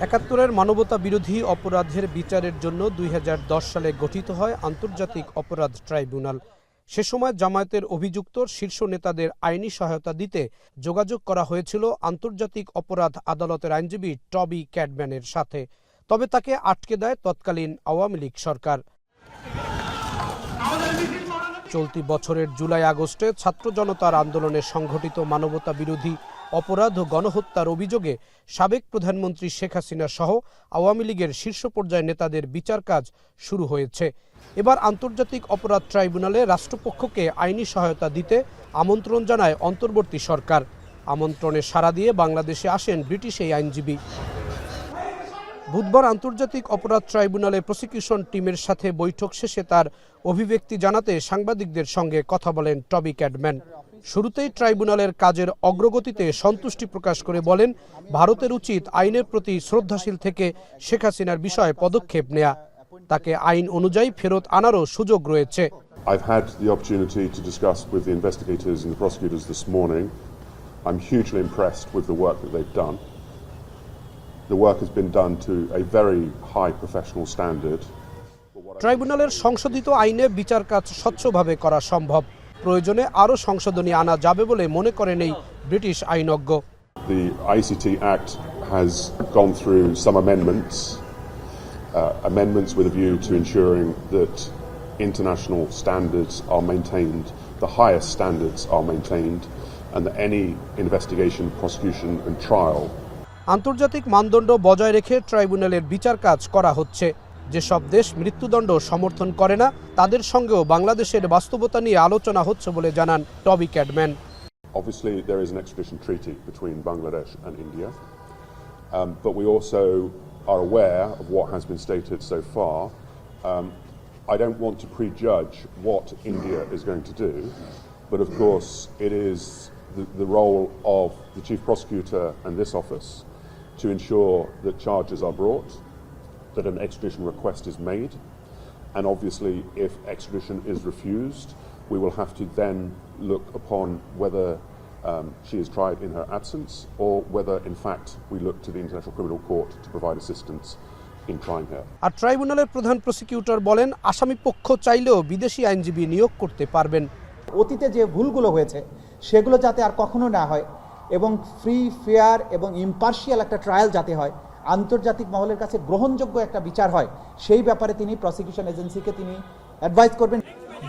৭১-এর মানবতা বিরোধী অপরাধের বিচারের জন্য ২০১০ সালে গঠিত হয় আন্তর্জাতিক অপরাধ ট্রাইব্যুনাল। সে সময় জামায়াতের অভিযুক্ত শীর্ষ নেতাদের আইনি সহায়তা দিতে যোগাযোগ করা হয়েছিল আন্তর্জাতিক অপরাধ আদালতের আইনজীবী টবি ক্যাডম্যানের সাথে। তবে তাকে আটকে দেয় তৎকালীন আওয়ামী লীগ সরকার। চলতি বছরের জুলাই-আগস্টে ছাত্র জনতার আন্দোলনে সংঘটিত মানবতা বিরোধী অপরাধ ও গণহত্যার অভিযোগে সাবেক প্রধানমন্ত্রী শেখ হাসিনা সহ আওয়ামী লীগের শীর্ষ পর্যায়ের নেতাদের বিচার কাজ শুরু হয়েছে। এবার আন্তর্জাতিক অপরাধ ট্রাইব্যুনালে রাষ্ট্রপক্ষকে আইনি সহায়তা দিতে আমন্ত্রণ জানায় অন্তর্বর্তী সরকার। আমন্ত্রণে সাড়া দিয়ে বাংলাদেশে আসেন ব্রিটিশ এই আইনজীবী। বুধবার আন্তর্জাতিক অপরাধ ট্রাইব্যুনালে প্রসিকিউশন টিমের সাথে বৈঠক শেষে তার অভিব্যক্তি জানাতে সাংবাদিকদের সঙ্গে কথা বলেন টবি ক্যাডম্যান। শুরুতেই ট্রাইব্যুনালের কাজের অগ্রগতিতে সন্তুষ্টি প্রকাশ করে বলেন, ভারতের উচিত আইনের প্রতি শ্রদ্ধাশীল থেকে শেখ হাসিনার বিষয়ে পদক্ষেপ নেয়া। তাকে আইন অনুযায়ী ফেরত আনারও সুযোগ রয়েছে। I've had the opportunity to discuss with the investigators and the prosecutors this morning. I'm hugely impressed with the work that they've done. The work has been done to a very high professional standard. ট্রাইব্যুনালের সংশোধিত আইনে বিচার কাজ স্বচ্ছভাবে করা সম্ভব। প্রয়োজনে আরও সংশোধনী আনা যাবে বলে মনে করেন এই ব্রিটিশ আইনজ্ঞ। The ICT Act has gone through some amendments with a view to ensuring that international standards are maintained, the highest standards are maintained, and that any investigation, prosecution and trial আন্তর্জাতিক মানদণ্ড বজায় রেখে ট্রাইব্যুনালের বিচার কাজ করা হচ্ছে। যেসব দেশ মৃত্যুদণ্ড সমর্থন করে না তাদের সঙ্গেও বাংলাদেশের বাস্তবতা নিয়ে আলোচনা হচ্ছে বলে জানান টবি Cadman. Obviously there is an extradition treaty between Bangladesh and India, but we also are aware of what has been stated so far. I don't want to prejudge what India is going to do, but of course it is the role of the Chief Prosecutor and this office to ensure that charges are brought, that an extradition request is made, and obviously if extradition is refused, we will have to then look upon whether she is tried in her absence or whether in fact we look to the International Criminal Court to provide assistance in trying her. আর ট্রাইব্যুনালের প্রধান prosecutor বলেন, আসামি পক্ষ চাইলেও বিদেশি আইনজীবী নিয়োগ করতে পারবেন। অতীতে যে ভুলগুলো হয়েছে সেগুলো যাতে আর কখনো না হয় এবং ফ্রি, ফেয়ার এবং ইম্পার্শিয়াল একটা ট্রায়াল যাতে হয়, আন্তর্জাতিক মহলের কাছে গ্রহণযোগ্য একটা বিচার হয়, সেই ব্যাপারে তিনি প্রসিকিউশন এজেন্সিকে তিনি অ্যাডভাইস করবেন।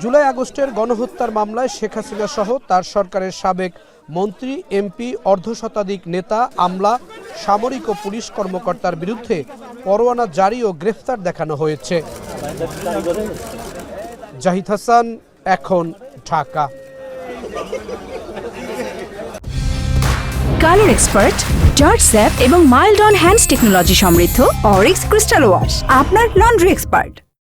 জুলাই-আগস্টের গণহত্যার মামলায় শেখ হাসিনা সহ তার সরকারের সাবেক মন্ত্রী, এমপি, অর্ধশতাধিক নেতা, আমলা, সামরিক ও পুলিশ কর্মকর্তার বিরুদ্ধে পরোয়ানা জারি ও গ্রেফতার দেখানো হয়েছে। জাহিদ হাসান, এখন, Dhaka. Colour expert, George sap এবং মাইল্ড অন হ্যান্ডস টেকনোলজি সমৃদ্ধ অরিক্স ক্রিস্টাল ওয়াশ আপনার লন্ড্রি এক্সপার্ট।